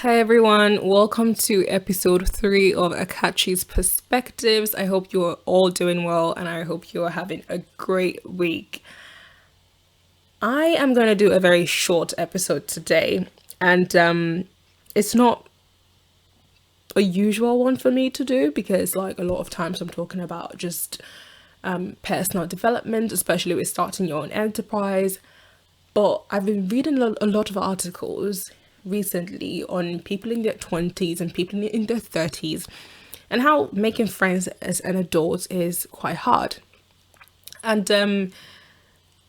Hi everyone, welcome to episode 3 of Akachi's Perspectives. I hope you're all doing well and I hope you're having a great week. I am going to do a very short episode today, and it's not a usual one for me to do because, like, a lot of times I'm talking about just personal development, especially with starting your own enterprise. But I've been reading a lot of articles recently on people in their 20s and people in their 30s and how making friends as an adult is quite hard. And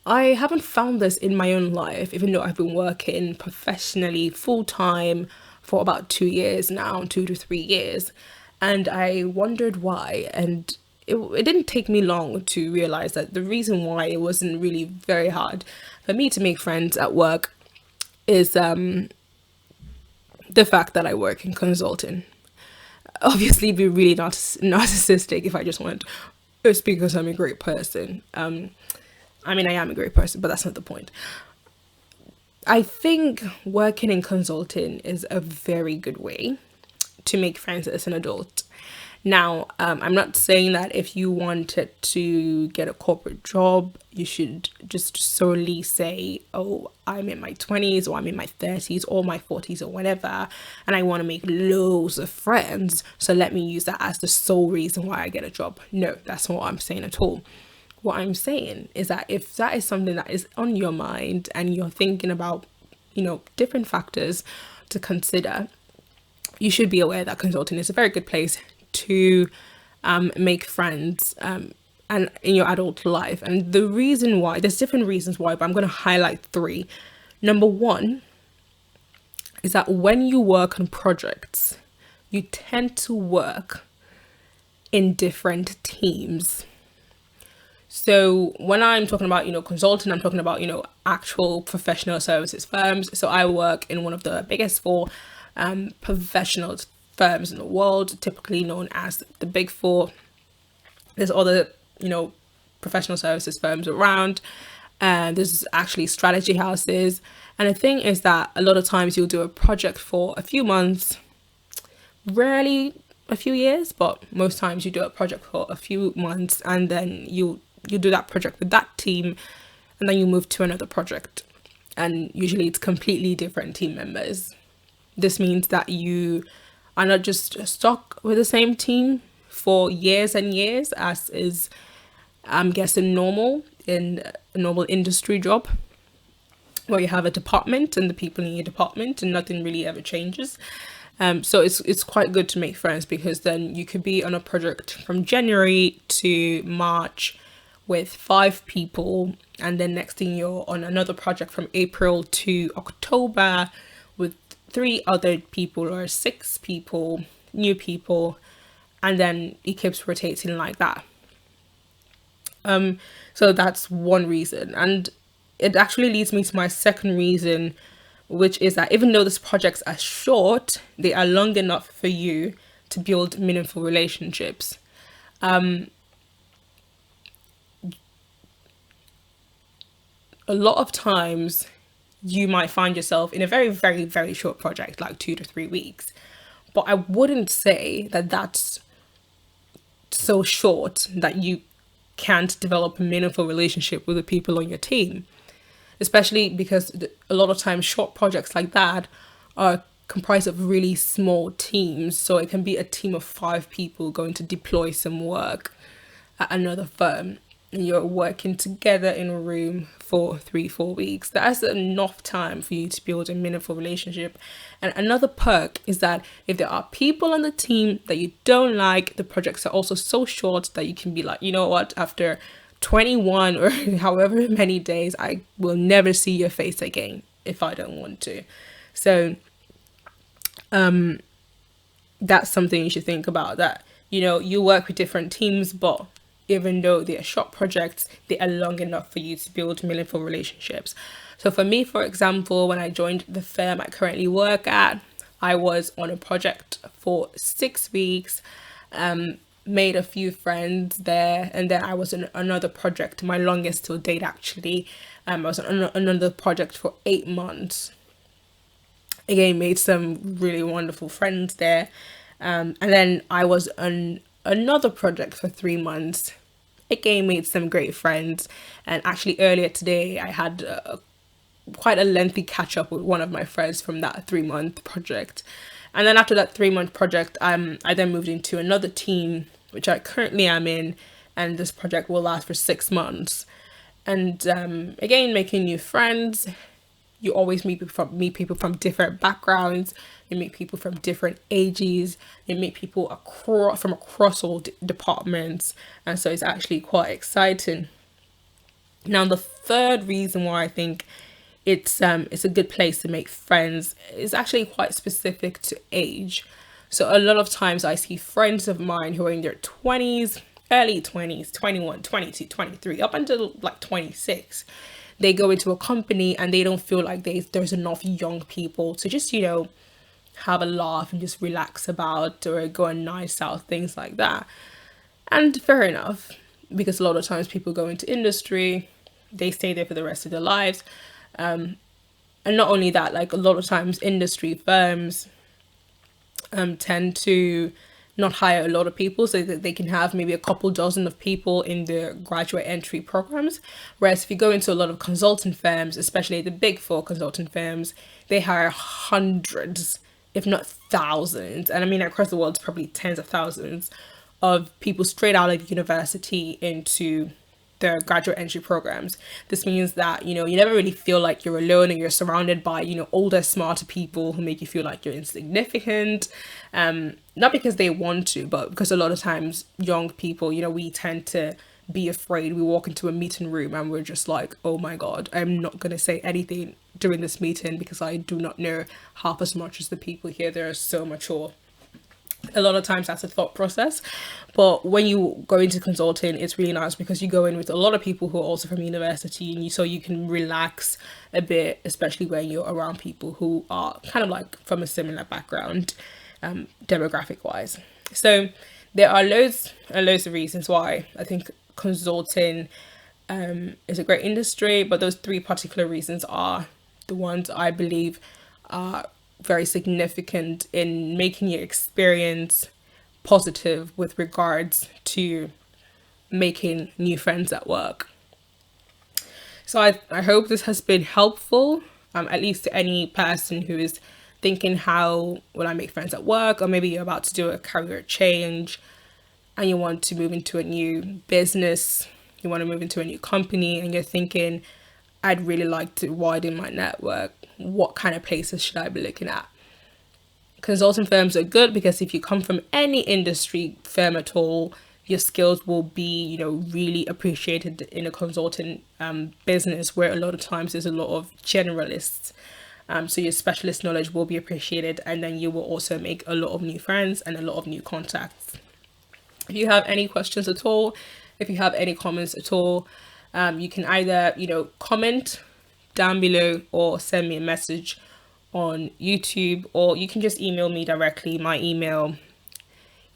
I haven't found this in my own life, even though I've been working professionally full time for about 2 years now, 2 to 3 years. And I wondered why. And it didn't take me long to realize that the reason why it wasn't really very hard for me to make friends at work is the fact that I work in consulting. Obviously, it'd be really narcissistic if I just went, it's because I'm a great person. I mean, I am a great person, but that's not the point. I think working in consulting is a very good way to make friends as an adult. Now, I'm not saying that if you wanted to get a corporate job, you should just solely say, oh, I'm in my 20s or I'm in my 30s or my 40s or whatever, and I want to make loads of friends. So let me use that as the sole reason why I get a job. No, that's not what I'm saying at all. What I'm saying is that if that is something that is on your mind and you're thinking about, different factors to consider, you should be aware that consulting is a very good place to make friends and in your adult life. And the reason why, there's different reasons why, but I'm going to highlight three. Number one is that when you work on projects, you tend to work in different teams. So when I'm talking about, consulting, I'm talking about, actual professional services firms. So I work in one of the biggest four professional firms in the world, typically known as the Big Four. There's other, professional services firms around, and there's actually strategy houses. And the thing is that a lot of times you'll do a project for a few months, rarely a few years, but most times you do a project for a few months, and then you do that project with that team, and then you move to another project, and usually it's completely different team members. This means that you are not just stuck with the same team for years and years, as is, I'm guessing, normal in a normal industry job, where you have a department and the people in your department and nothing really ever changes. So it's quite good to make friends, because then you could be on a project from January to March with 5 people, and then next thing you're on another project from April to October with 3 other people or 6 people, new people, and then it keeps rotating like that. So that's one reason, and it actually leads me to my second reason, which is that even though these projects are short, they are long enough for you to build meaningful relationships. A lot of times you might find yourself in a very, very, very short project, like 2 to 3 weeks. But I wouldn't say that that's so short that you can't develop a meaningful relationship with the people on your team. Especially because a lot of times short projects like that are comprised of really small teams. So it can be a team of 5 people going to deploy some work at another firm, and you're working together in a room for 3-4 weeks. That's enough time for you to build a meaningful relationship. And another perk is that if there are people on the team that you don't like, the projects are also so short that you can be like, you know what, after 21 or however many days, I will never see your face again if I don't want to. So that's something you should think about, that you work with different teams, but even though they are short projects, they are long enough for you to build meaningful relationships. So for me, for example, when I joined the firm I currently work at, I was on a project for 6 weeks, made a few friends there, and then I was on another project, my longest till date actually. I was on another project for 8 months. Again, made some really wonderful friends there. And then I was on another project for 3 months. Again, made some great friends. And actually, earlier today, I had quite a lengthy catch up with one of my friends from that 3 month project. And then after that 3 month project, I then moved into another team, which I currently am in. And this project will last for 6 months. And again, making new friends. You always meet people from different backgrounds. You meet people from different ages. You meet people across all departments, and so it's actually quite exciting. Now, the third reason why I think it's a good place to make friends is actually quite specific to age. So a lot of times I see friends of mine who are in their 20s, early 20s, 21, 22, 23, up until like 26. They go into a company and they don't feel like there's enough young people to just, have a laugh and just relax about or go on nights out, things like that. And fair enough, because a lot of times people go into industry, they stay there for the rest of their lives. And not only that, like a lot of times industry firms tend to not hire a lot of people so that they can have maybe a couple dozen of people in their graduate entry programs. Whereas if you go into a lot of consulting firms, especially the big four consulting firms, they hire hundreds, if not thousands. And I mean, across the world, it's probably tens of thousands of people straight out of university into their graduate entry programs. This means that, you never really feel like you're alone, and you're surrounded by, older, smarter people who make you feel like you're insignificant. Not because they want to, but because a lot of times young people, we tend to be afraid. We walk into a meeting room and we're just like, oh my God, I'm not going to say anything during this meeting because I do not know half as much as the people here. They're so mature. A lot of times that's a thought process, but when you go into consulting, it's really nice because you go in with a lot of people who are also from university, and so you can relax a bit, especially when you're around people who are kind of like from a similar background, demographic wise. So there are loads and loads of reasons why I think consulting is a great industry, but those three particular reasons are the ones I believe are very significant in making your experience positive with regards to making new friends at work. So I hope this has been helpful, at least to any person who is thinking, how will I make friends at work? Or maybe you're about to do a career change and you want to move into a new business, you want to move into a new company, and you're thinking, I'd really like to widen my network. What kind of places should I be looking at? Consulting firms are good because if you come from any industry firm at all, your skills will be, really appreciated in a consulting business, where a lot of times there's a lot of generalists. So your specialist knowledge will be appreciated, and then you will also make a lot of new friends and a lot of new contacts. If you have any questions at all, if you have any comments at all, you can either, comment down below or send me a message on YouTube, or you can just email me directly. My email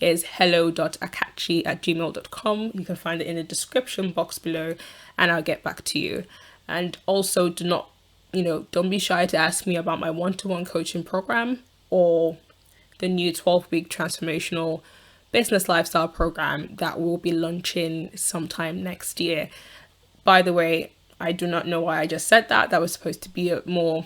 is hello.akachi@gmail.com. You can find it in the description box below and I'll get back to you. And also don't be shy to ask me about my one-to-one coaching program or the new 12-week transformational business lifestyle program that will be launching sometime next year. By the way, I do not know why I just said that. That was supposed to be a more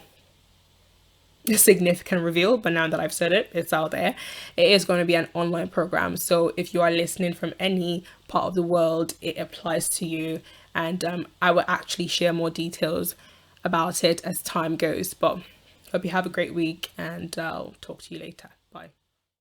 significant reveal, but now that I've said it, it's out there. It is going to be an online program. So if you are listening from any part of the world, it applies to you. And I will actually share more details about it as time goes. But hope you have a great week, and I'll talk to you later. Bye.